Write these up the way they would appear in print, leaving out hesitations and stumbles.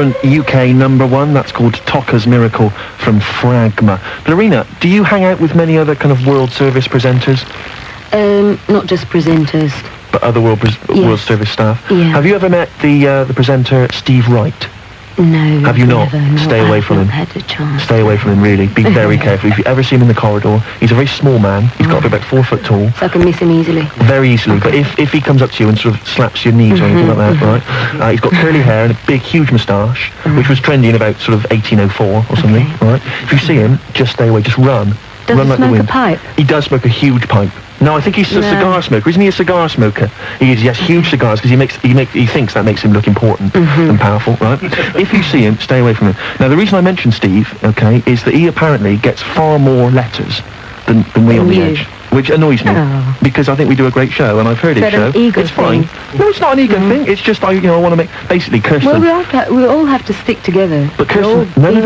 current UK #1. That's called Tokka's Miracle from Fragma. Blarina, do you hang out with many other kind of World Service presenters? Not just presenters. But other World Service staff? Yeah. Have you ever met the presenter Steve Wright? No. Have you not? Never, no, Stay away from him. Had a chance. Stay away from him, really. Be very careful. If you ever see him in the corridor, he's a very small man. He's got to be about 4 foot tall. So I can miss him easily. Very easily. Okay. But if he comes up to you and sort of slaps your knees or anything like that, right? He's got curly hair and a big, huge moustache, which was trendy in about sort of 1804 or something, right? If you see him, just stay away. Just run. Does run he like the smoke a wind. pipe? He does smoke a huge pipe. No, I think he's a cigar smoker. Isn't he a cigar smoker? He is, yes, huge cigars, because he thinks that makes him look important and powerful, right? If you see him, stay away from him. Now, the reason I mentioned Steve, okay, is that he apparently gets far more letters than we on the edge. Which annoys me, because I think we do a great show, and I've heard his show. It's fine. No, it's not an ego thing. It's just I want to make basically Kirsten. Well, we all have to stick together. But Kirsten, no. They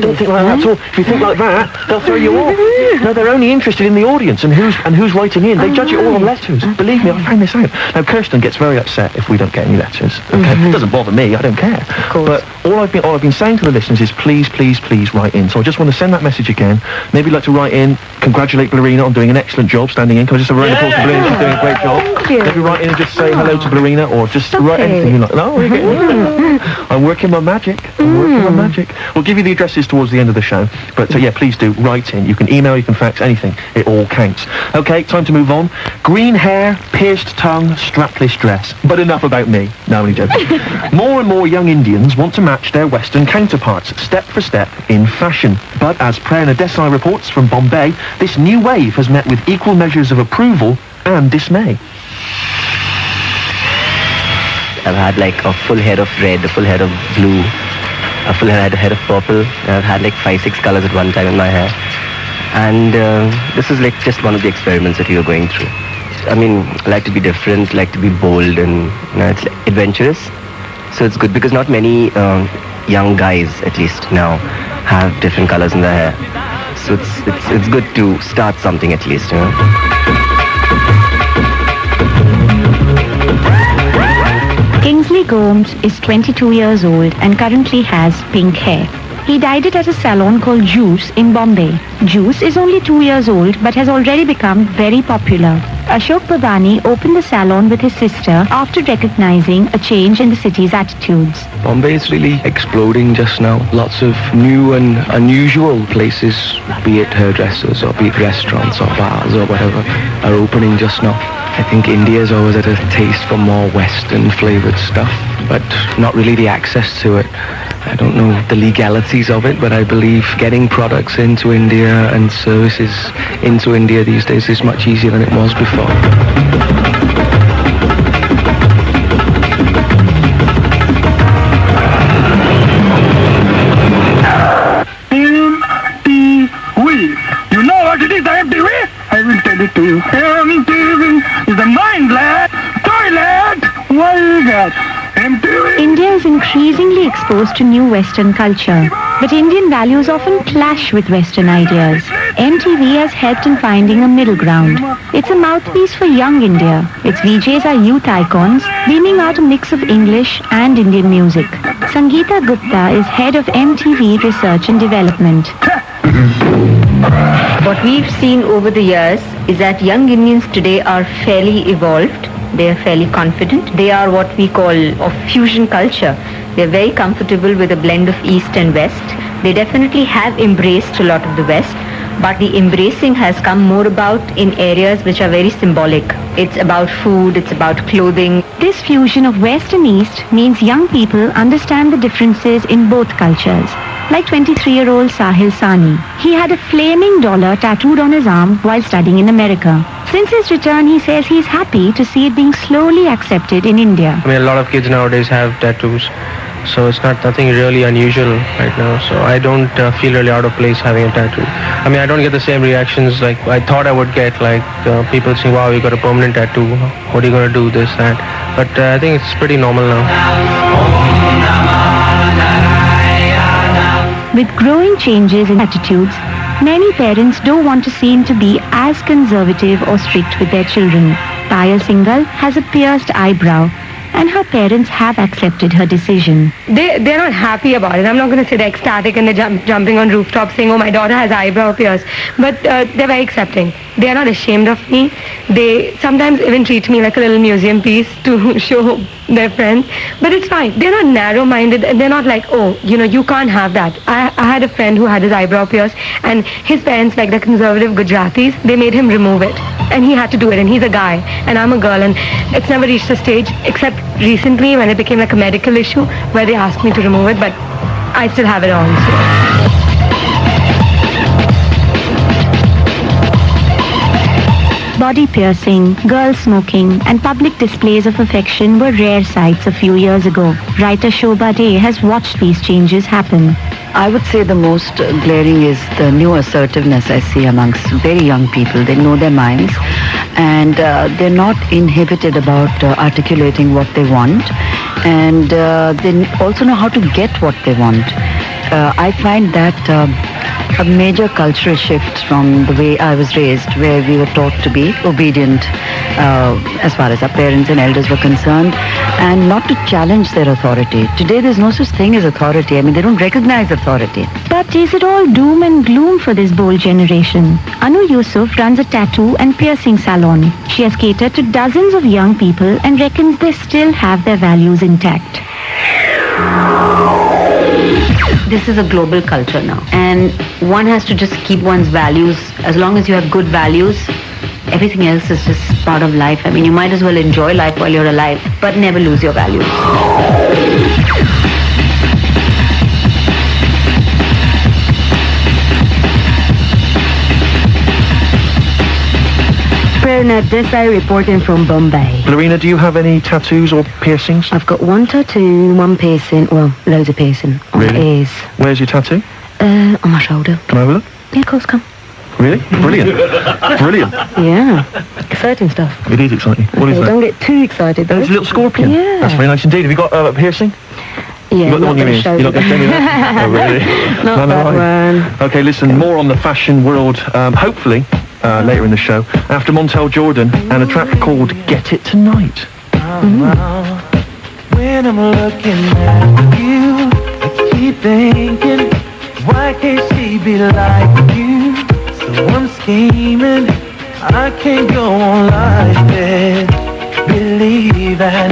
don't think like that at all. If you think like that, they'll throw you off. No, they're only interested in the audience and who's writing in. They judge it all on letters. Believe me, I found this out. Now, Kirsten gets very upset if we don't get any letters. Okay, it doesn't bother me. I don't care. But all I've been saying to the listeners is please write in. So I just want to send that message again. Maybe you'd like to write in, congratulate Blarina on doing an excellent job standing in. Can I just have a round of applause for Blarina? She's doing a great job. Thank you. Maybe write in and just say hello to Blarina, or just write anything you like. No, I'm working my magic. We'll give you the addresses towards the end of the show. But yeah, please do write in. You can email, you can fax, anything. It all counts. Okay, time to move on. Green hair, pierced tongue, strapless dress. But enough about me. No, I'm only joking. More and more young Indians want to match their Western counterparts, step for step, in fashion. But as Prerna Desai reports from Bombay, this new wave has met with equal measures of approval and dismay. I've had like a full head of red, a full head of blue, a full head of purple. I've had like 5-6 colors at one time in my hair. And this is like just one of the experiments that we were going through. I mean, I like to be different, like to be bold, and it's like adventurous. So it's good because not many young guys, at least now, have different colors in their hair. So it's good to start something at least, you know. Kingsley Gomes is 22 years old and currently has pink hair. He dyed it at a salon called Juice in Bombay. Juice is only 2 years old but has already become very popular. Ashok Babani opened the salon with his sister after recognizing a change in the city's attitudes. Bombay is really exploding just now. Lots of new and unusual places, be it hairdressers or be it restaurants or bars or whatever, are opening just now. I think India's always had a taste for more Western flavored stuff, but not really the access to it. I don't know the legalities of it, but I believe getting products into India and services into India these days is much easier than it was before. You know what it is, the MTV? I will tell it to you. MTV is the mindless toilet. Vulgar. MTV. India is increasingly exposed to new Western culture, but Indian values often clash with Western ideas. MTV has helped in finding a middle ground. It's a mouthpiece for young India. Its VJs are youth icons, beaming out a mix of English and Indian music. Sangeeta Gupta is head of MTV Research and Development. What we've seen over the years is that young Indians today are fairly evolved. They are fairly confident. They are what we call of fusion culture. They're very comfortable with a blend of East and West. They definitely have embraced a lot of the West, but the embracing has come more about in areas which are very symbolic. It's about food, it's about clothing. This fusion of West and East means young people understand the differences in both cultures. Like 23-year-old Sahil Sani. He had a flaming dollar tattooed on his arm while studying in America. Since his return, he says he's happy to see it being slowly accepted in India. I mean, a lot of kids nowadays have tattoos, so it's nothing really unusual right now. So I don't feel really out of place having a tattoo. I mean, I don't get the same reactions like I thought I would get, like people saying, wow, you got a permanent tattoo, what are you going to do, this, that. But I think it's pretty normal now. With growing changes in attitudes, many parents don't want to seem to be as conservative or strict with their children. Payal Singhal has a pierced eyebrow. and her parents have accepted her decision. They're not happy about it. I'm not going to say they're ecstatic and they're jumping on rooftops saying, oh, my daughter has eyebrow pierced. But they're very accepting. They're not ashamed of me. They sometimes even treat me like a little museum piece to show their friends. But it's fine. They're not narrow-minded. They're not like, oh, you can't have that. I had a friend who had his eyebrow pierced, and his parents, like the conservative Gujaratis, they made him remove it. And he had to do it, and he's a guy, and I'm a girl, and it's never reached the stage, except recently when it became like a medical issue, where they asked me to remove it, but I still have it on, so. Body piercing, girl smoking, and public displays of affection were rare sights a few years ago. Writer Shobha Dey has watched these changes happen. I would say the most glaring is the new assertiveness I see amongst very young people. They know their minds, and they're not inhibited about articulating what they want, and they also know how to get what they want. I find that a major cultural shift from the way I was raised, where we were taught to be obedient as far as our parents and elders were concerned, and not to challenge their authority. Today there's no such thing as authority. I mean, they don't recognize authority. But is it all doom and gloom for this bold generation? Anu Yusuf runs a tattoo and piercing salon. She has catered to dozens of young people and reckons they still have their values intact. This is a global culture now, and one has to just keep one's values. As long as you have good values, everything else is just part of life. I mean, you might as well enjoy life while you're alive, but never lose your values. Prerna Desai reporting from Bombay. Lorena, do you have any tattoos or piercings? I've got one tattoo, one piercing, well, loads of piercing. On Really? my ears. Where's your tattoo? On my shoulder. Can I have a look? Yeah, of course, come. Really? Brilliant. Brilliant. Yeah. Exciting stuff. It is exciting. What is Okay, that? don't get too excited, though. It's a little scorpion. Yeah. That's very nice indeed. Have you got a piercing? Yeah, You got the not one you gonna mean? show You're not you. going to tell me that? Oh, really? Not that one. Okay, listen, more on the fashion world, hopefully, later in the show, after Montel Jordan and a track called Get It Tonight. When I'm looking at you, I keep thinking, why can't she be like you? So I'm scheming, I can't go on like this, believing that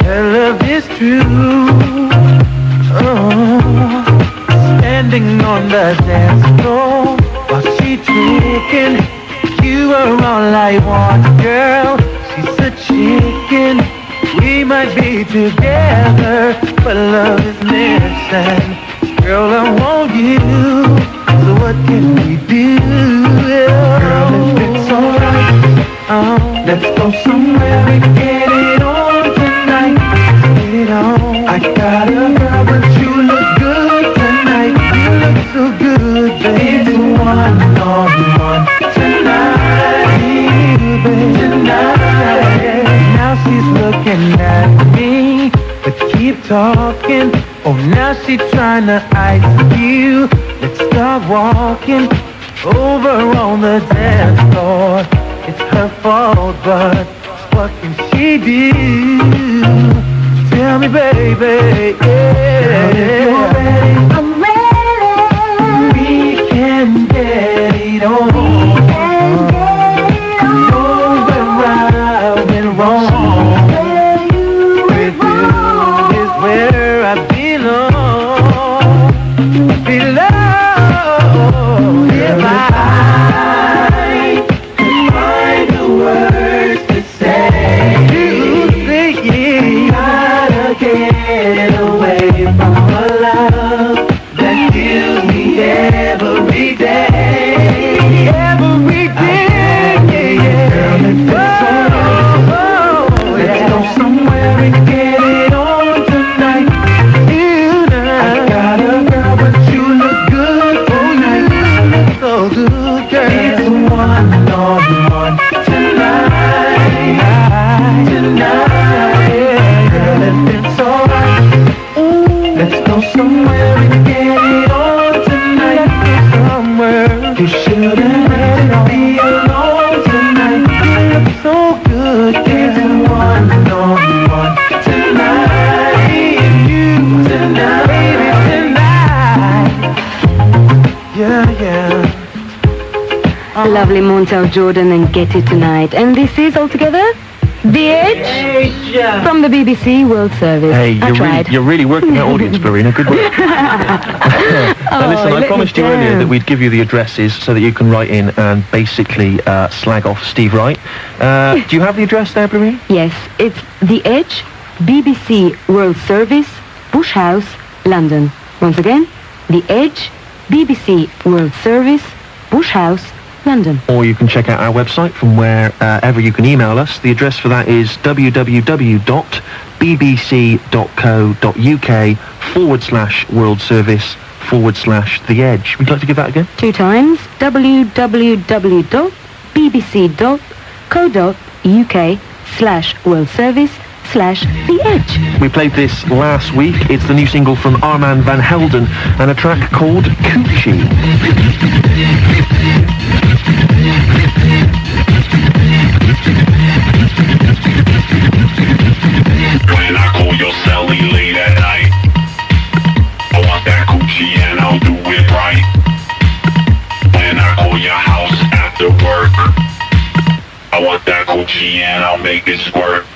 her love is true. Oh, standing on the dance floor while she drinking, you are all I want, girl. She's a chicken. We might be together, but love is missing. Girl, I want you, so what can we do? Girl, if it's alright, let's go somewhere and get it on tonight. Get it on. I got a girl, but you look good tonight. You look so good, baby. It's one-on-one tonight, baby, tonight. Now she's looking at me, but keep talking. Oh, now she tryna ice you. Let's start walking over on the dance floor. It's her fault, but what can she do? Tell me, baby, yeah. If you're ready, I'm ready. We can get it on. We can get it on. Know where I went wrong. With you is where I belong. If I could find the words to say, you think you gotta get away from a love that kills me every day, every day. lovely Montel Jordan and Get It Tonight. And this is altogether The Edge from the BBC World Service. Hey, you're really working that audience, Blarina. Good work. Now listen, I promised you earlier that we'd give you the addresses so that you can write in and basically slag off Steve Wright. Do you have the address there, Blarina? Yes, it's The Edge, BBC World Service, Bush House, London. Once again, The Edge, BBC World Service, Bush House, London. Or you can check out our website from wherever you can email us. The address for that is www.bbc.co.uk/World Service /The Edge. Would you like to give that again? 2 times, www.bbc.co.uk/World Service /The Edge. We played this last week. It's the new single from Armand van Helden and a track called Coochie. When I call your celly late at night, I want that coochie and I'll do it right. When I call your house after work, I want that coochie and I'll make it squirt.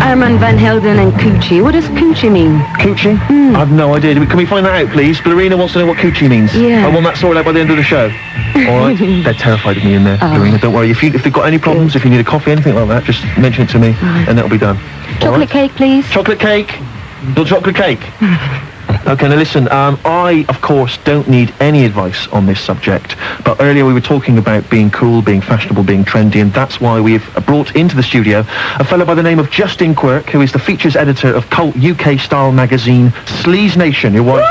Armand van Helden and Coochie. What does Coochie mean? Coochie? I've no idea. Can we find that out, please? Blarina wants to know what Coochie means. Yeah. I want that sorted out by the end of the show. All right? They're terrified of me in there, Blarina. Don't worry. If they've got any problems, if you need a coffee, anything like that, just mention it to me, and that'll be done. Chocolate cake, please. Chocolate cake? No chocolate cake? Okay, now listen, I, of course, don't need any advice on this subject, but earlier we were talking about being cool, being fashionable, being trendy, and that's why we've brought into the studio a fellow by the name of Justin Quirk, who is the features editor of cult UK-style magazine Sleaze Nation, who was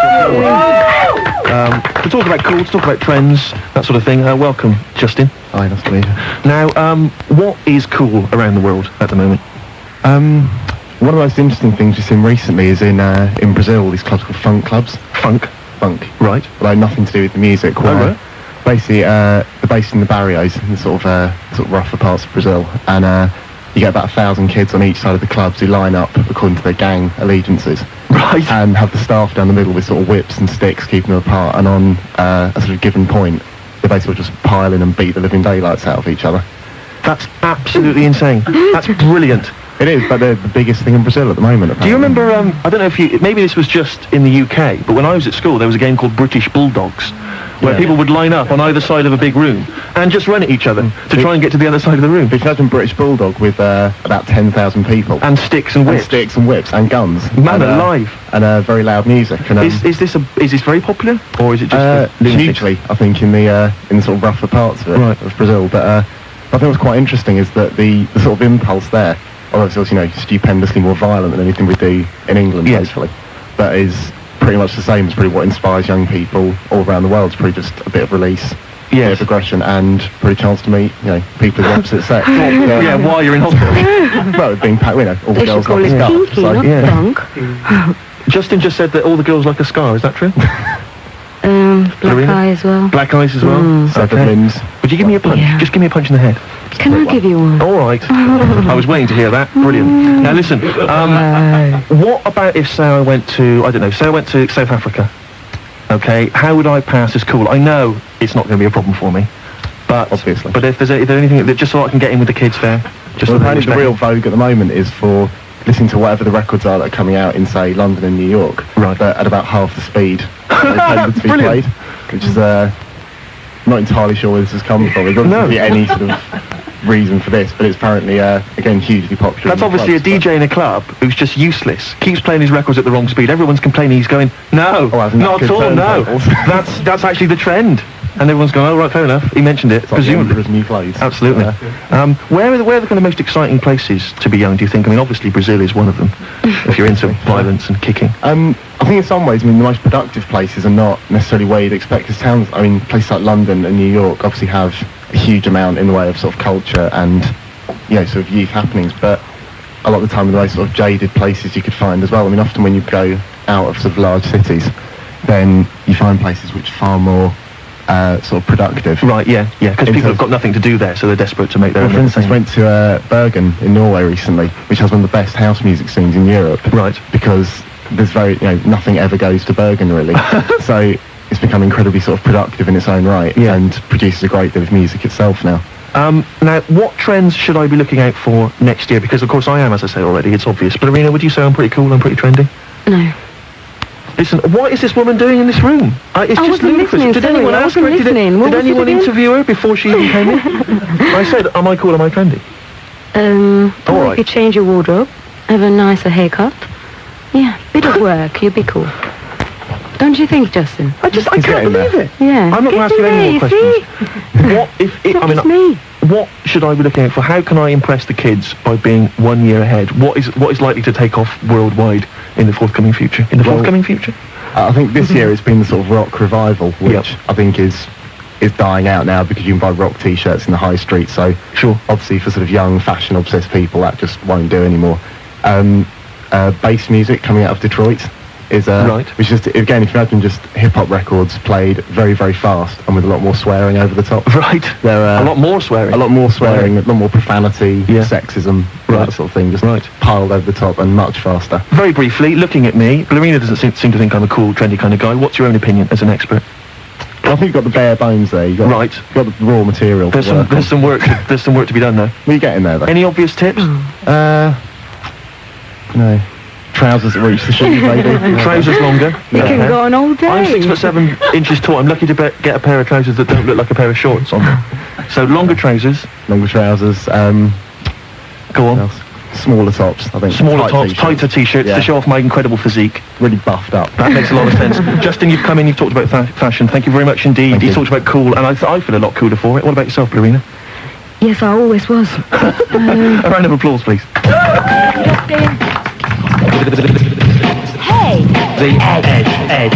to talk about cool, to talk about trends, that sort of thing. Welcome, Justin. Hi, nice to meet you. Now, what is cool around the world at the moment? One of the most interesting things we've seen recently is in Brazil, these clubs called funk clubs. Funk? Right. Like nothing to do with the music. Right. Basically, they're based in the barrios, in the sort of rougher parts of Brazil, and you get about 1,000 kids on each side of the clubs who line up according to their gang allegiances. Right. And have the staff down the middle with sort of whips and sticks keeping them apart, and on a sort of given point, they basically just pile in and beat the living daylights out of each other. That's absolutely insane. That's brilliant. It is, but they're the biggest thing in Brazil at the moment. Do you remember, I don't know if you, maybe this was just in the UK, but when I was at school there was a game called British Bulldogs, where people would line up on either side of a big room and just run at each other to try and get to the other side of the room. If you imagine British Bulldog with about 10,000 people. And sticks and whips. And sticks and whips and guns. Man alive. And very loud music. And, is this very popular, or is it just hugely, I think, in the sort of rougher parts of it, of Brazil. But I think what's quite interesting is that the sort of impulse there, although it's, stupendously more violent than anything we do in England, hopefully, but is pretty much the same as probably what inspires young people all around the world. It's probably just a bit of release, a bit of aggression, and probably a chance to meet, people of the opposite sex. While you're in hospital. Well, being packed, all the girls like a scar. Kinky, not punk. Justin just said that all the girls like a scar. Is that true? Black eye as well. Black eyes as well. Severed limbs. Would you give me a punch? Just give me a punch in the head. Can I give you one? All right. I was waiting to hear that. Brilliant. Now listen. What about if, say, I went to South Africa? Okay. How would I pass as cool? I know it's not going to be a problem for me, but obviously. But if there's anything that just so I can get in with the kids there, just well, apparently the real vogue at the moment is for listening to whatever the records are that are coming out in, say, London and New York, but at about half the speed they to be played, which is not entirely sure where this has come from. There doesn't be any sort of reason for this, but it's apparently again hugely popular. That's obviously a DJ in a club who's just useless, keeps playing his records at the wrong speed. Everyone's complaining. He's going, no, not at all, no. That's actually the trend. And everyone's going, oh, right, fair enough. He mentioned it, presumably. New clothes. Absolutely. Where are the kind of most exciting places to be young, do you think? I mean, obviously Brazil is one of them, if you're into violence and kicking. I think in some ways, the most productive places are not necessarily where you'd expect, because towns, places like London and New York obviously have a huge amount in the way of sort of culture and, sort of youth happenings, but a lot of the time the most sort of jaded places you could find as well. Often when you go out of sort of large cities, then you find places which are far more sort of productive. Right, because people have got nothing to do there, so they're desperate to make their own. For instance, went to Bergen in Norway recently, which has one of the best house music scenes in Europe. Right. Because there's nothing ever goes to Bergen really. So it's become incredibly sort of productive in its own right, and produces a great deal of music itself now. Now, what trends should I be looking out for next year? Because, of course, I am, as I say already, it's obvious. But, Irina, would you say I'm pretty cool, I'm pretty trendy? No. Listen, what is this woman doing in this room? It's just ludicrous. Did anyone ask her? Did anyone interview her before she even came in? I said, am I cool, am I trendy? All right. If you change your wardrobe, have a nicer haircut. Yeah, bit of work, you'll be cool. Don't you think, Justin? I can't believe it. Yeah. I'm not going to ask you any more questions. What should I be looking out for? How can I impress the kids by being 1 year ahead? What is likely to take off worldwide in the forthcoming future? I think this year it's been the sort of rock revival, which I think is dying out now because you can buy rock t-shirts in the high street. So obviously for sort of young fashion obsessed people that just won't do anymore. Bass music coming out of Detroit is which is, again, if you imagine just hip-hop records played very, very fast and with a lot more swearing over the top. Right. They're a lot more swearing. A lot more swearing, a lot more profanity, sexism, that sort of thing, just piled over the top and much faster. Very briefly, looking at me, Irina doesn't seem to think I'm a cool, trendy kind of guy. What's your own opinion as an expert? Well, I think you've got the bare bones there. You've got the raw material. There's some work to be done there. What are you getting there, though? Any obvious tips? No. Trousers that reach the shoes, maybe. Trousers longer. You can go on all day. I'm 6'7" tall. I'm lucky to get a pair of trousers that don't look like a pair of shorts on them. So longer trousers. Longer trousers. Go on. Smaller tops, I think. Smaller tops, tighter t-shirts to show off my incredible physique. Really buffed up. That makes a lot of sense. Justin, you've come in, you've talked about fashion. Thank you very much indeed. You talked about cool, and I feel a lot cooler for it. What about yourself, Irina? Yes, I always was. A round of applause, please. Hey! The edge.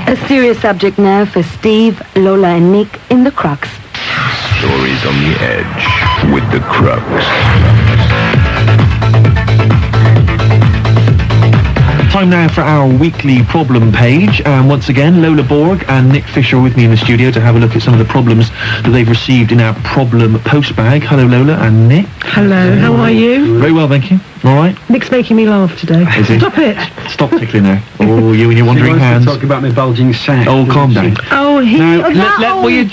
A serious subject now for Steve, Lola and Nick in the Crux. Stories on the edge with the Crux. Time now for our weekly problem page. Once again, Lola Borg and Nick Fisher are with me in the studio to have a look at some of the problems that they've received in our problem postbag. Hello, Lola and Nick. Hello, how are you? Very well, thank you. All right? Nick's making me laugh today. Is he? Stop it. Stop tickling her. Oh, you and your wandering hands. Talk about my bulging sack. Oh, calm down. Oh, Will you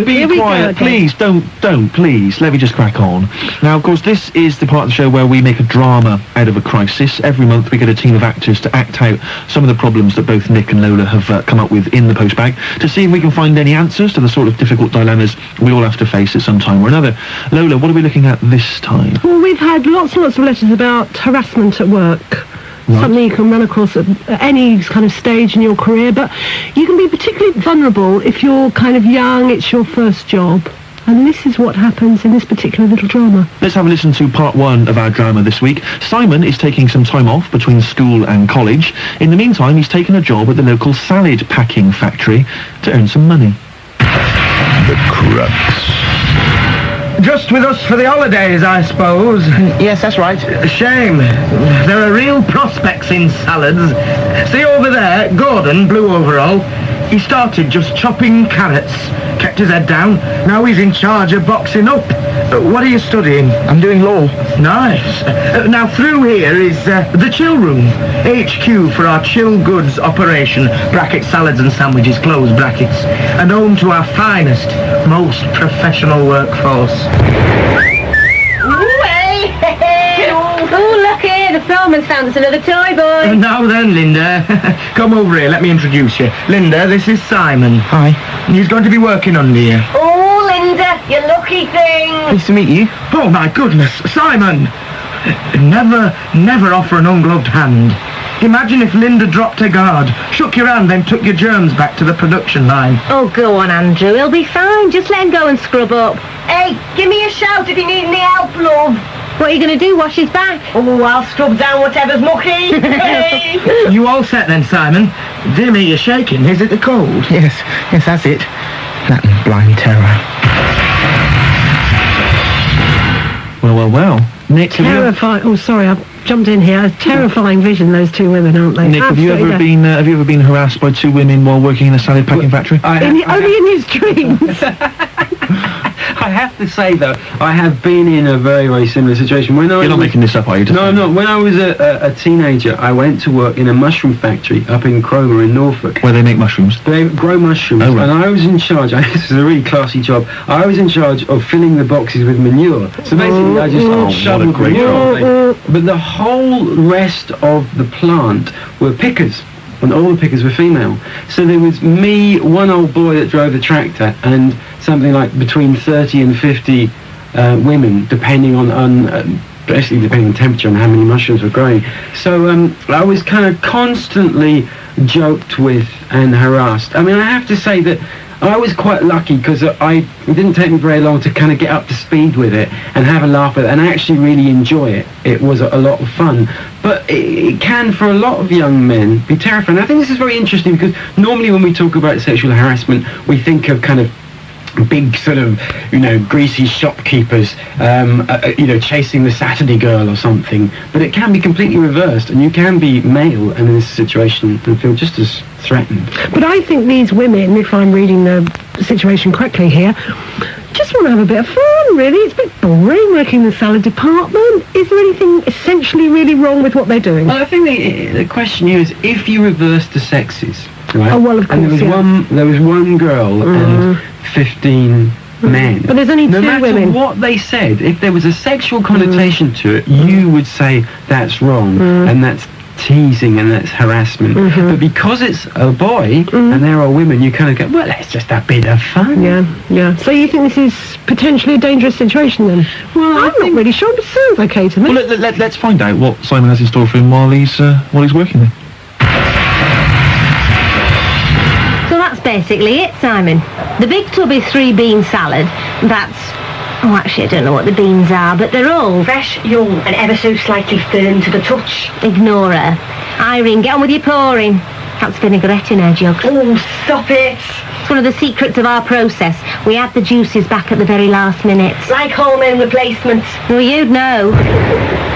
be quiet? Please, don't, please. Let me just crack on. Now, of course, this is the part of the show where we make a drama out of a crisis. Every month we get a team of actors to act out some of the problems that both Nick and Lola have come up with in the postbag to see if we can find any answers to the sort of difficult dilemmas we all have to face at some time or another. Lola, what are we looking at this time? Well, we've had lots and lots of letters about harassment at work. Right. Something you can run across at any kind of stage in your career, but you can be particularly vulnerable if you're kind of young, it's your first job. And this is what happens in this particular little drama. Let's have a listen to part one of our drama this week. Simon is taking some time off between school and college. In the meantime, he's taken a job at the local salad packing factory to earn some money. The crux. Just with us for the holidays, I suppose. Yes, that's right. Shame. There are real prospects in salads. See over there, Gordon, blue overall. He started just chopping carrots, kept his head down. Now he's in charge of boxing up. What are you studying? I'm doing law. Nice. Now through here is the chill room. HQ for our chill goods operation. Bracket salads and sandwiches, close brackets. And home to our finest, most professional workforce. Oh, look here, the filmman's found us another toy boy. Now then, Linda. Come over here, let me introduce you. Linda, this is Simon. Hi. He's going to be working under you. Oh, Linda, you lucky thing. Nice to meet you. Oh, my goodness, Simon. Never offer an ungloved hand. Imagine if Linda dropped her guard, shook your hand, then took your germs back to the production line. Oh, go on, Andrew. He'll be fine. Just let him go and scrub up. Hey, give me a shout if you need any help, love. What are you going to do, wash his back? Oh, I'll scrub down whatever's mucky. Hey. You all set then, Simon? Dear me, you're shaking. Is it the cold? Yes, that's it. That blind terror. Well. Nick, terrifying. Oh, sorry, I've jumped in here. A terrifying vision, those two women, aren't they? Nick, have you ever been harassed by two women while working in a salad packing factory? Only in his dreams. I have to say, though, I have been in a very, very similar situation. You're not making this up, are you? No, I'm not. When I was a teenager, I went to work in a mushroom factory up in Cromer in Norfolk. Where they make mushrooms? They grow mushrooms. Oh, right. And I was in charge, this is a really classy job, I was in charge of filling the boxes with manure. So basically, I just shoveled manure. But the whole rest of the plant were pickers. And all the pickers were female. So there was me, one old boy that drove the tractor, and something like between 30 and 50 women, depending on basically depending on temperature and how many mushrooms were growing. So I was kind of constantly joked with and harassed. I mean, I have to say that I was quite lucky because it didn't take me very long to kind of get up to speed with it and have a laugh with it and actually really enjoy it. It was a lot of fun. But it can, for a lot of young men, be terrifying. I think this is very interesting because normally when we talk about sexual harassment, we think of kind of big sort of, greasy shopkeepers, chasing the Saturday girl or something. But it can be completely reversed, and you can be male and in this situation and feel just as threatened. But I think these women, if I'm reading the situation correctly here, just want to have a bit of fun, really. It's a bit boring working in the salad department. Is there anything essentially really wrong with what they're doing? Well, I think the question here is if you reverse the sexes, right? Oh, well, of course, and there was one girl and 15 men. But there's only two women. No matter what they said, if there was a sexual connotation to it, you would say that's wrong and that's teasing and that's harassment. But because it's a boy and there are women, you kind of go, well, that's just a bit of fun. Yeah. So you think this is potentially a dangerous situation then? Well, I'm not really sure, but it sounds okay to me. Well, let's find out what Simon has in store for him while he's working there. So that's basically it, Simon. The big tubby 3-bean salad, that's... Oh, actually, I don't know what the beans are, but they're all... Fresh, young, and ever so slightly firm to the touch. Ignore her. Irene, get on with your pouring. That's vinaigrette in her jug. Oh, stop it. It's one of the secrets of our process. We add the juices back at the very last minute. Like hormone replacements. Well, you'd know.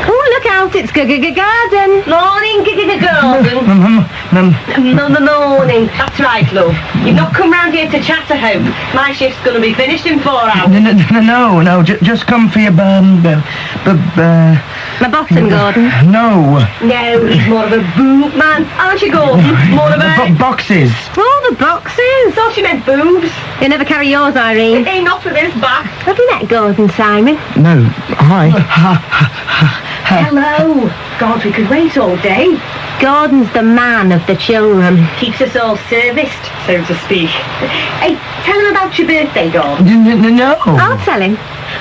Oh, look out, it's garden. Morning, garden. Morning. That's right, love. You've not come round here to chatter home. My shift's going to be finished in 4 hours. No, just come for your My bottom, Gordon. No. No, he's more of a boob man, aren't you, Gordon? More of a... boxes. Oh, the boxes. Thought you meant boobs. You never carry yours, Irene. Hey, not with this back. Have you met Gordon, Simon? No. Hi. Hello. God, we could wait all day. Gordon's the man of the children. Keeps us all serviced, so to speak. Hey, tell him about your birthday, Gordon. No. I'll tell him.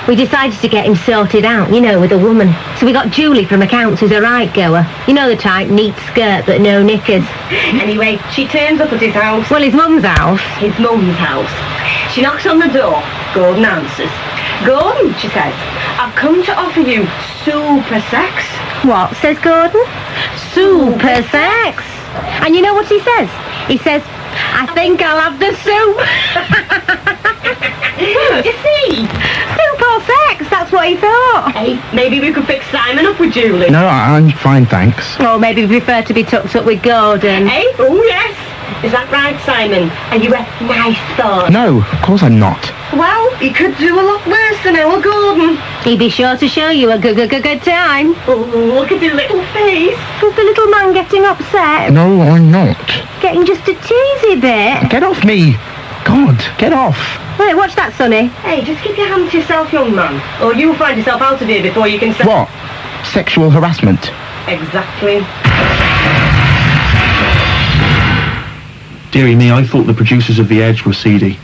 We decided to get him sorted out, you know, with a woman. So we got Julie from accounts, who's a right goer. You know the type, neat skirt but no knickers. Anyway, she turns up at his house. Well, his mum's house. His mum's house. She knocks on the door. Gordon answers. Gordon, she says, I've come to offer you super sex. What, says Gordon? Super sex. And you know what he says? He says, I think I'll have the soup. You see? Soup or sex, that's what he thought. Hey, maybe we could pick Simon up with Julie. No, I'm fine, thanks. Or maybe we prefer to be tucked up with Gordon. Hey? Oh, yes. Is that right, Simon? Are you a nice thought? No, of course I'm not. Well, he could do a lot worse than our Gordon. He'd be sure to show you a good time. Oh, look at his little face. Is the little man getting upset? No, I'm not. Getting just a teasy bit. Get off me. God, get off. Wait, watch that, Sonny. Hey, just keep your hand to yourself, young man. Or you'll find yourself out of here before you can say... What? Sexual harassment? Exactly. Dearie me, I thought the producers of The Edge were seedy.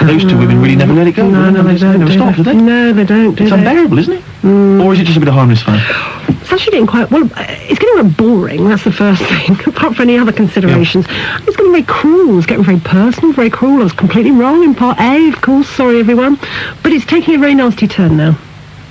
Those two women really never let it go. No, they don't. Never stop, do they? No, they don't. It's unbearable, isn't it? Or is it just a bit of harmless fun? It's actually getting quite, well, it's getting a bit boring, that's the first thing, apart from any other considerations. Yeah. It's getting very cruel, it's getting very personal, very cruel. I was completely wrong in part A, of course, sorry everyone. But it's taking a very nasty turn now.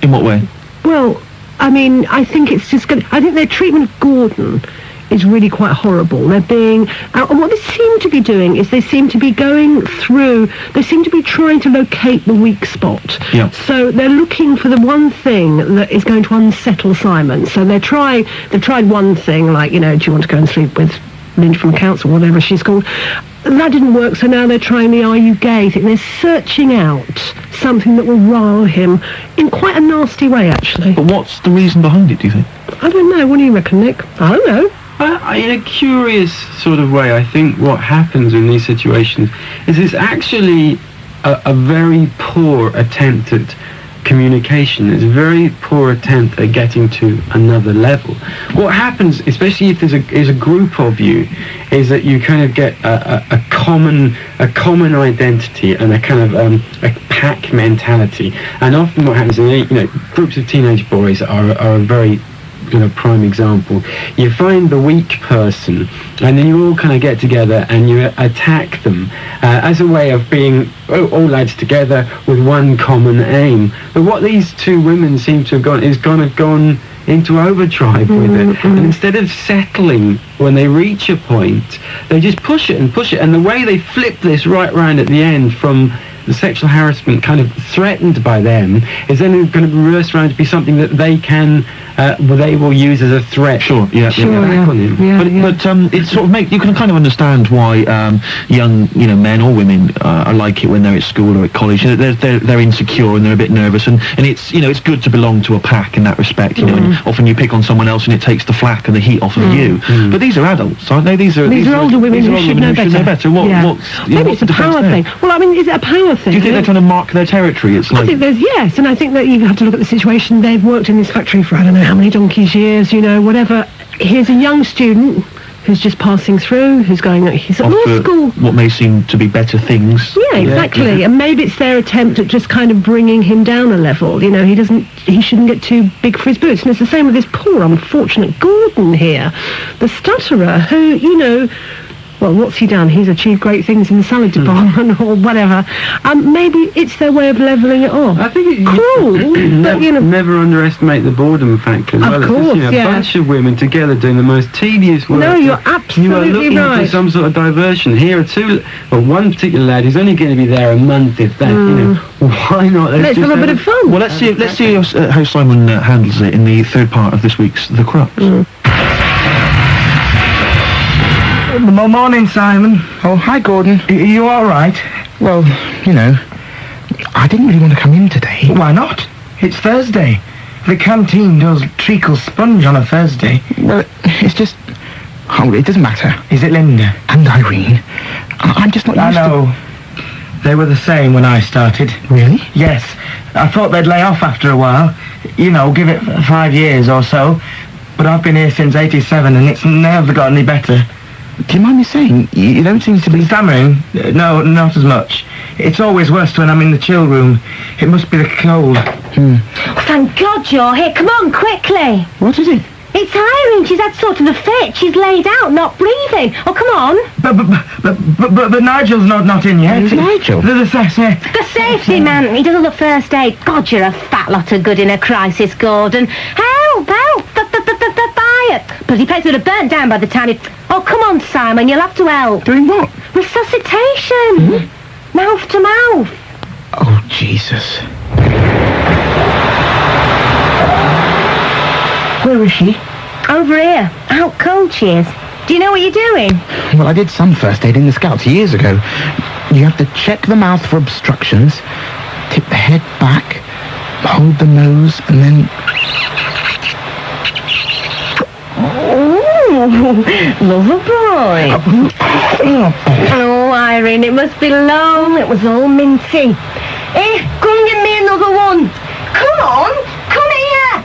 In what way? Well, I mean, I think it's just going to, I think their treatment of Gordon is really quite horrible. They're being, and what they seem to be doing is they seem to be going through, they seem to be trying to locate the weak spot. Yeah. So they're looking for the one thing that is going to unsettle Simon. So they've tried one thing, like, you know, do you want to go and sleep with Linda from accounts or whatever she's called? That didn't work, so now they're trying the are you gay thing. They're searching out something that will rile him in quite a nasty way, actually. But what's the reason behind it, do you think? I don't know. What do you reckon, Nick? I don't know. In a curious sort of way, I think what happens in these situations is it's actually a very poor attempt at communication. It's a very poor attempt at getting to another level. What happens, especially if there's a group of you, is that you kind of get a common identity and a kind of a pack mentality. And often what happens is, you know, groups of teenage boys are a very, you know, prime example. You find the weak person and then you all kind of get together and you attack them as a way of being all lads together with one common aim. But what these two women seem to have gone is gone into overdrive with it, and instead of settling when they reach a point, they just push it, and the way they flip this right round at the end from the sexual harassment kind of threatened by them is then going to be reversed around to be something that they can they will use as a threat. Sure, yeah. Back on him. But it sort of you can kind of understand why young, you know, men or women are like it when they're at school or at college. You know, they're insecure and they're a bit nervous, and it's, you know, it's good to belong to a pack in that respect. You know, and often you pick on someone else and it takes the flack and the heat off of you. But these are adults, aren't they? These are older women who should know better. Maybe it's a power thing. Well, I mean, is it a power thing? Do you think they're trying to mark their territory? It's like, I think yes, and I think that you have to look at the situation. They've worked in this factory for I don't know how many donkey's years, you know, whatever. Here's a young student who's just passing through, who's he's at law school. What may seem to be better things. Yeah, exactly. And maybe it's their attempt at just kind of bringing him down a level. You know, he shouldn't get too big for his boots. And it's the same with this poor, unfortunate Gordon here, the stutterer, who, you know, well, what's he done? He's achieved great things in the salad department or whatever. Maybe it's their way of levelling it off. I think cruel, but, you know, never underestimate the boredom factor as well. Of course, it's just, you know, a bunch of women together doing the most tedious work. No, you're absolutely You are looking right. for some sort of diversion. Here are one particular lad who's only going to be there a month, if that. You know, why not? Let's have a bit of fun. Well, let's see how Simon handles it in the third part of this week's The Crux. Morning, Simon. Oh, hi, Gordon. Are you all right? Well, you know, I didn't really want to come in today. Why not? It's Thursday. The canteen does treacle sponge on a Thursday. Well, it's just... Oh, it doesn't matter. Is it Linda? And Irene. I'm just not used I know. They were the same when I started. Really? Yes. I thought they'd lay off after a while. You know, give it 5 years or so. But I've been here since 87 and it's never got any better. Do you mind me saying, you don't seem to be... Stammering? No, not as much. It's always worse when I'm in the chill room. It must be the cold. Oh, thank God you're here. Come on, quickly. What is it? It's Irene. She's had sort of a fit. She's laid out, not breathing. Oh, come on. But Nigel's not in yet. Who's Nigel? The safety man. He does all the first aid. God, you're a fat lot of good in a crisis, Gordon. Help! Fire! But he plates would have burnt down by the time it... Oh, come on, Simon. You'll have to help. Doing what? Resuscitation. Mouth to mouth. Oh, Jesus. Where is she? Over here. Out cold she is. Do you know what you're doing? Well, I did some first aid in the Scouts years ago. You have to check the mouth for obstructions, tip the head back, hold the nose, and then... Oh, lover boy. Oh, Irene, it must be long. It was all minty. Eh, come and give me another one. Come on, come here.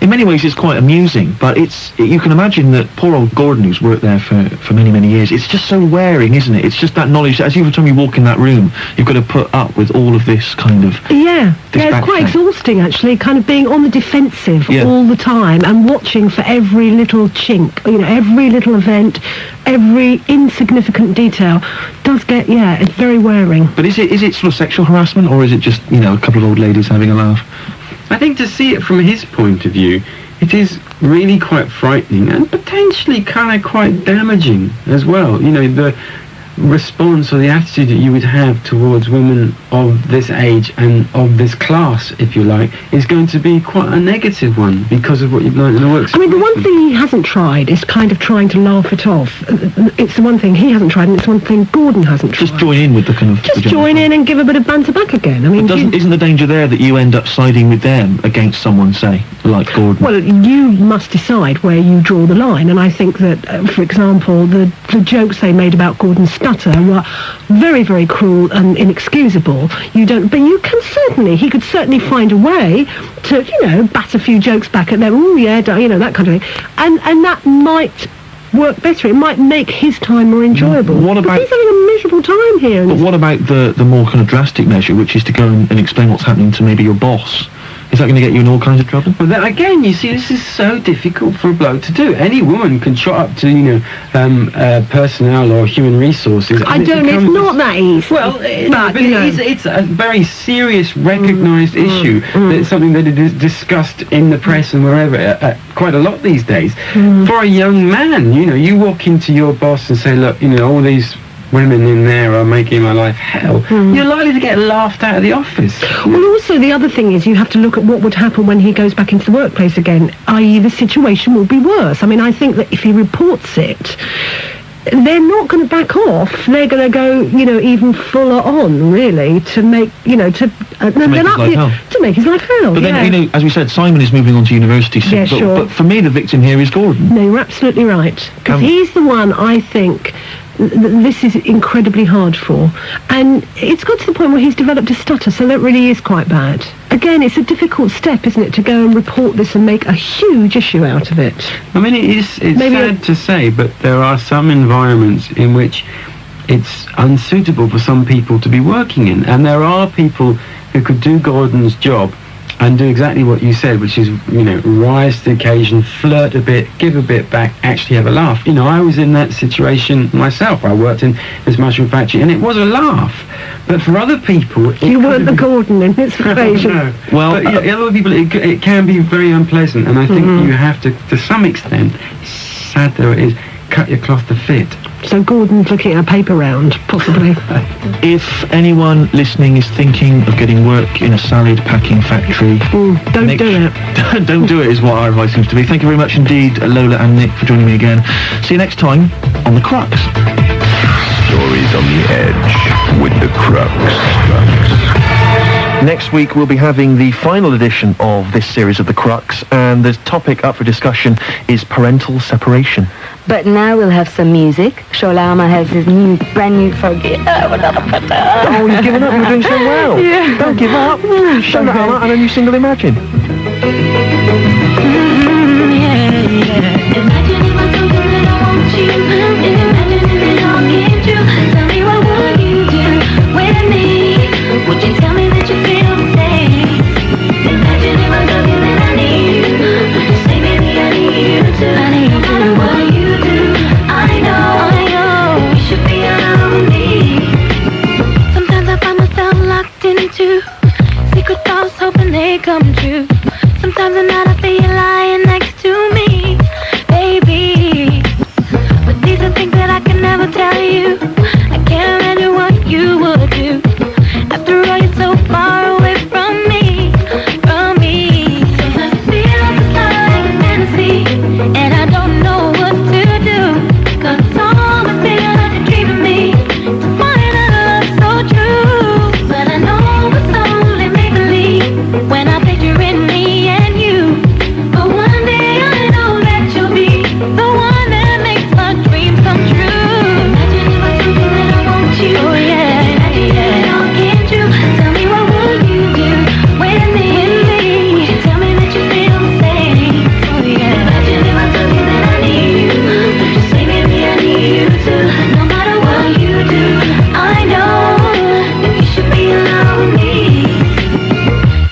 In many ways, it's quite amusing, but you can imagine that poor old Gordon, who's worked there for many, many years, it's just so wearing, isn't it? It's just that knowledge that every time you walk in that room, you've got to put up with all of this kind of... Yeah, it's quite exhausting, actually, kind of being on the defensive all the time and watching for every little chink, you know, every little event, every insignificant detail does get, it's very wearing. But is it sort of sexual harassment, or is it just, you know, a couple of old ladies having a laugh? I think to see it from his point of view, it is really quite frightening and potentially kind of quite damaging as well. You know, the response or the attitude that you would have towards women of this age and of this class, if you like, is going to be quite a negative one because of what you've learned in the works. I mean, the one thing he hasn't tried is kind of trying to laugh it off. It's the one thing he hasn't tried, and it's one thing Gordon hasn't tried. Just join in with the kind of... Just join in and give a bit of banter back again. I mean, isn't the danger there that you end up siding with them against someone, say, like Gordon? Well, you must decide where you draw the line, and I think that, for example, the jokes they made about Gordon's stutter were very, very cruel and inexcusable. But he could certainly find a way to, you know, bat a few jokes back at them. Oh yeah, you know, that kind of thing. And that might work better. It might make his time more enjoyable. What about... He's having a miserable time here. But what about the more kind of drastic measure, which is to go and explain what's happening to maybe your boss? Is that going to get you in all kinds of trouble? Well, then again, you see, this is so difficult for a bloke to do. Any woman can trot up to, you know, personnel or human resources. It's not that easy. Well, but it's a very serious, recognised issue. It's something that is discussed in the press and wherever quite a lot these days. For a young man, you know, you walk into your boss and say, look, you know, all these women in there are making my life hell, you're likely to get laughed out of the office. Well, also, the other thing is you have to look at what would happen when he goes back into the workplace again, i.e. the situation will be worse. I mean, I think that if he reports it, they're not going to back off. They're going to go, you know, even fuller on, really, to make, you know, to make his life hell. But then, you know, as we said, Simon is moving on to university soon. Yeah, sure. But for me, the victim here is Gordon. No, you're absolutely right. Because he's the one, I think, this is incredibly hard for. And it's got to the point where he's developed a stutter, so that really is quite bad. Again, it's a difficult step, isn't it, to go and report this and make a huge issue out of it. I mean, it's sad to say, but there are some environments in which it's unsuitable for some people to be working in. And there are people who could do Gordon's job and do exactly what you said, which is, you know, rise to the occasion, flirt a bit, give a bit back, actually have a laugh. You know, I was in that situation myself. I worked in this mushroom factory, and it was a laugh. But for other people... You weren't the Gordon in this situation. No. Well, but other people, it can be very unpleasant, and I think you have to some extent, sad though it is, cut your cloth to fit. So Gordon's looking at a paper round, possibly. If anyone listening is thinking of getting work in a salad packing factory... don't do it. Don't do it is what our advice seems to be. Thank you very much indeed, Lola and Nick, for joining me again. See you next time on The Crux. Stories on the edge with The Crux. Next week we'll be having the final edition of this series of The Crux, and the topic up for discussion is parental separation. But now we'll have some music. Sholama has his brand new Forget. Oh, you've given up. You're doing so well. Yeah. Don't give up. Sholama and a new single, Imagine. Would you tell me that you feel the same? Imagine if I love you then I need you. Say maybe I need you too. No matter what you do, I know you should be alone with me. Sometimes I find myself locked into secret thoughts, hoping they come true. Sometimes at night I feel you lying next to me, baby. But these are things that I can never tell you. I can't imagine what you would do. After all, you're so far away from me, from me. Sometimes I feel like it's like a fantasy, and I don't know what to do. 'Cause it's always been like a dream of me to find a love so true. But I know it's only make-believe when I picture in me and you. But one day I know that you'll be the one that makes my dreams come true. Imagine if I told you that I want you. Oh yeah. Tell me what would you do with me? Would you tell me that you feel the same? Oh yeah. Imagine if I told you that I need you. Would you say maybe I need you too? No matter what you do, I know that you should be alone with me.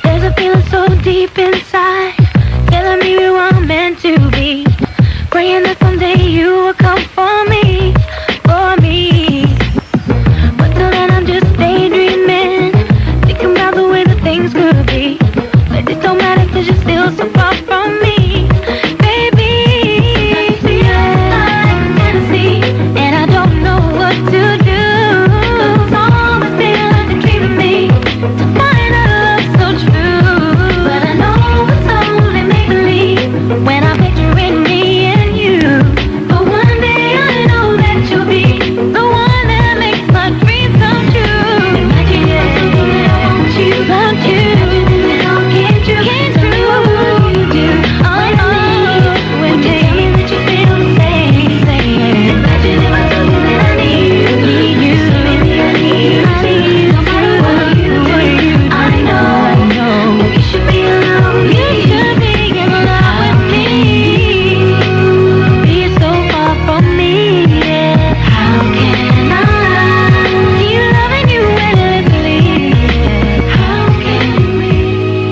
There's a feeling so deep inside, telling me we weren't meant to be. Praying that someday you will come for me, for me. But till then I'm just daydreaming, thinking about the way that things could be. But it don't matter 'cause you're still so far from me, baby. I feel like a fantasy, and I don't know what to do. 'Cause it's always been like a dream of me to find a love so true. But I know it's only make-believe when I picture in me and you. But one day I know that you'll be the one that makes my dreams come true. Imagine if I told you that I want you, want you. Imagine if I can't you, can't do what you do. Oh no, would you tell me that you feel the same? Imagine if I told you that I need you. So maybe I need you too. No matter what you do, I know that you should be alone. You should be in love with me. Be so far from me, yeah. How can I keep loving you endlessly? How can we?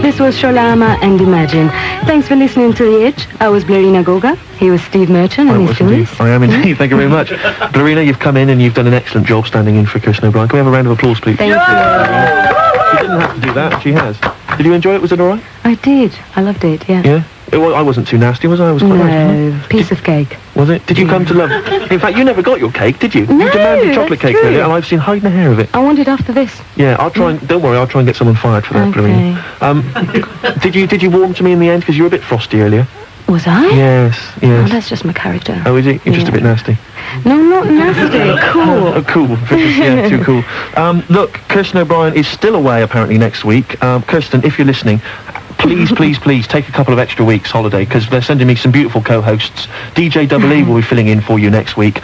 This was Sholama and Imagine. Thanks for listening to The Edge. I was Blarina Goga. He was Steve Merchant and his series. I am indeed. Thank you very much. Blarina, you've come in and you've done an excellent job standing in for Kirsten O'Brien. Can we have a round of applause, please? Thank you. She didn't have to do that. She has. Did you enjoy it? Was it all right? I did. I loved it, yeah. Yeah? I wasn't too nasty, was I? I was quite nice, wasn't No, piece of cake. Was it? Did you come to love... In fact, you never got your cake, did you? No, You demanded chocolate that's cake true. earlier, and I've seen hiding a hair of it. I want it after this. Yeah, I'll try and... Don't worry, I'll try and get someone fired for that, Okay. Blarina. Did you warm to me in the end? Because you were a bit frosty earlier. Was I? Yes, Oh, yes. that's just my character. Oh, is it? You're just a Yeah. bit nasty. No, not nasty. Cool. Oh, cool. Yeah, too cool. Look, Kirsten O'Brien is still away apparently next week. Kirsten, if you're listening, please take a couple of extra weeks holiday because they're sending me some beautiful co-hosts. DJ Double E will be filling in for you next week.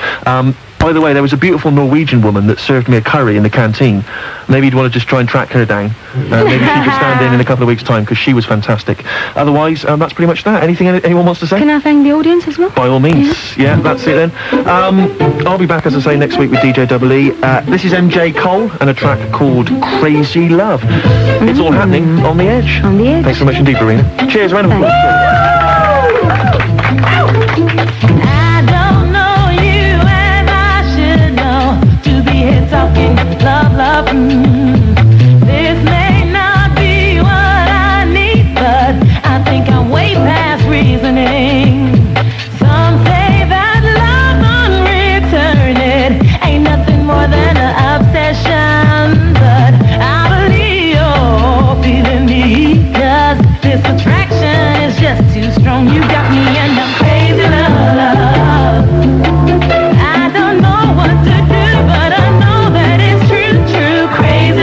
By the way, there was a beautiful Norwegian woman that served me a curry in the canteen. Maybe you'd want to just try and track her down. Maybe she could stand in a couple of weeks' time because she was fantastic. Otherwise, that's pretty much that. Anything anyone wants to say? Can I thank the audience as well? By all means. Yeah, that's it then. I'll be back, as I say, next week with DJ Double E. This is MJ Cole and a track called Crazy Love. It's all happening on The Edge. On The Edge. Thanks very much indeed, Blarina. Cheers, round of applause. I don't know you and I should know to be here talking love. This may not be what I need, but I think I'm way past reasoning. Some say that love unreturned ain't nothing more than an obsession, but I believe you're feeling me, 'cause this attraction is just too strong. You got me and I'm crazy love. I don't know what to do, but I know that it's true, crazy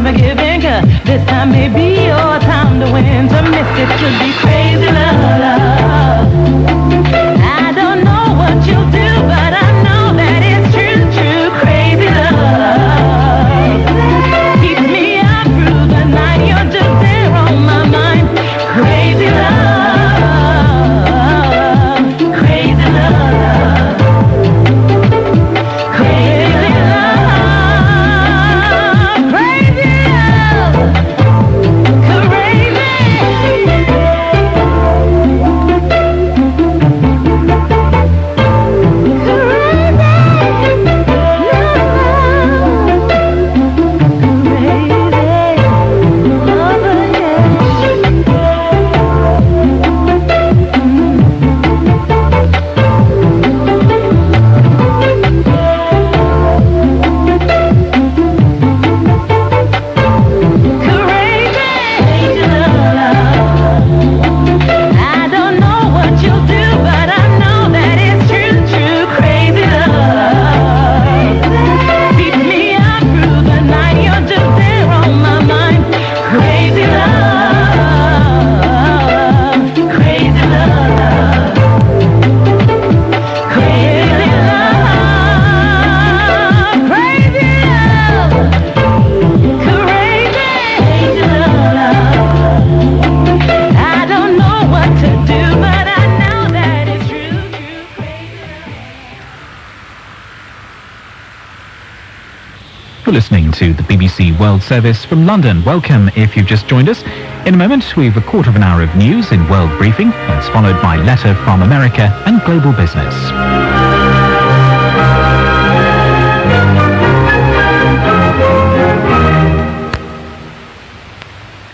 never giving. This time may be your time to win. To miss it could be crazy love. I don't know what you'll do, but I know that it's true, true crazy love. Keep me up through the night. You're just there on my mind. Crazy love, crazy love, crazy love, crazy You're listening to the BBC World Service from London. Welcome if you've just joined us. In a moment, we've a quarter of an hour of news in World Briefing. That's followed by Letter from America and Global Business.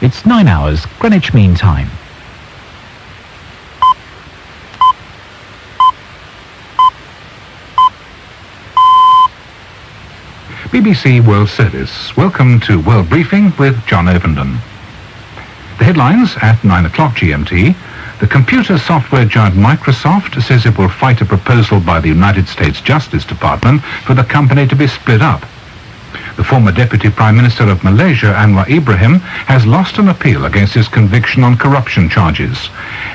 It's 9 hours, Greenwich Mean Time. BBC World Service. Welcome to World Briefing with John Ovenden. The headlines at 9 o'clock GMT. The computer software giant Microsoft says it will fight a proposal by the United States Justice Department for the company to be split up. The former Deputy Prime Minister of Malaysia, Anwar Ibrahim, has lost an appeal against his conviction on corruption charges.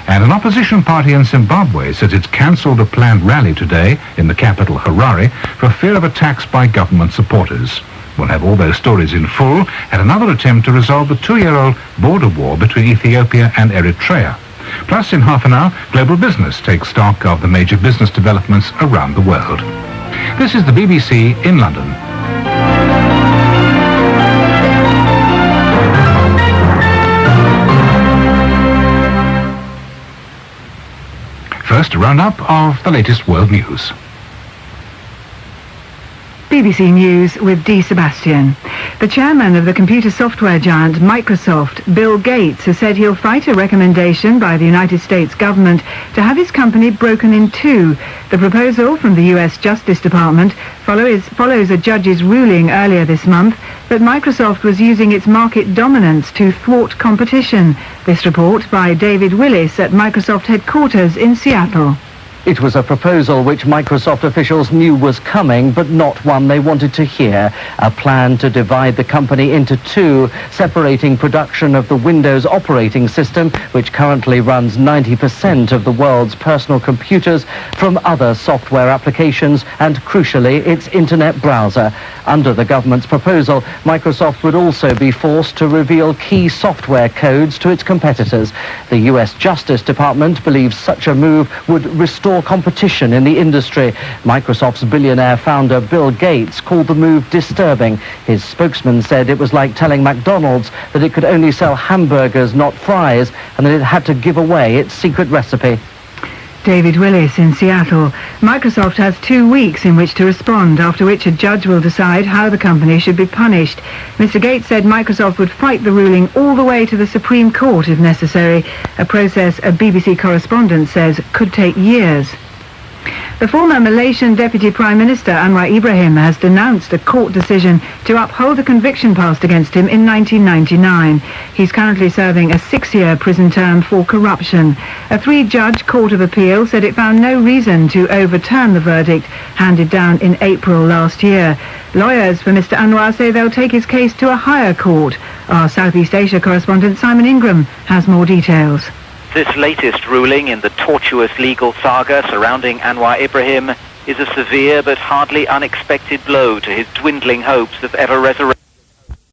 And an opposition party in Zimbabwe says it's cancelled a planned rally today in the capital, Harare, for fear of attacks by government supporters. We'll have all those stories in full and another attempt to resolve the 2-year-old border war between Ethiopia and Eritrea. Plus, in half an hour, Global Business takes stock of the major business developments around the world. This is the BBC in London. First, a roundup of the latest world news. BBC News with Dee Sebastian. The chairman of the computer software giant Microsoft, Bill Gates, has said he'll fight a recommendation by the United States government to have his company broken in two. The proposal from the US Justice Department follows a judge's ruling earlier this month that Microsoft was using its market dominance to thwart competition. This report by David Willis at Microsoft headquarters in Seattle. It was a proposal which Microsoft officials knew was coming, but not one they wanted to hear. A plan to divide the company into two, separating production of the Windows operating system, which currently runs 90% of the world's personal computers, from other software applications and, crucially, its internet browser. Under the government's proposal, Microsoft would also be forced to reveal key software codes to its competitors. The US Justice Department believes such a move would restore competition in the industry. Microsoft's billionaire founder Bill Gates called the move disturbing. His spokesman said it was like telling McDonald's that it could only sell hamburgers, not fries, and that it had to give away its secret recipe. David Willis in Seattle. Microsoft has 2 weeks in which to respond, after which a judge will decide how the company should be punished. Mr. Gates said Microsoft would fight the ruling all the way to the Supreme Court if necessary, a process a BBC correspondent says could take years. The former Malaysian Deputy Prime Minister Anwar Ibrahim has denounced a court decision to uphold a conviction passed against him in 1999. He's currently serving a 6-year prison term for corruption. A 3-judge Court of Appeal said it found no reason to overturn the verdict handed down in April last year. Lawyers for Mr. Anwar say they'll take his case to a higher court. Our Southeast Asia correspondent Simon Ingram has more details. This latest ruling in the tortuous legal saga surrounding Anwar Ibrahim is a severe but hardly unexpected blow to his dwindling hopes of ever resurrecting.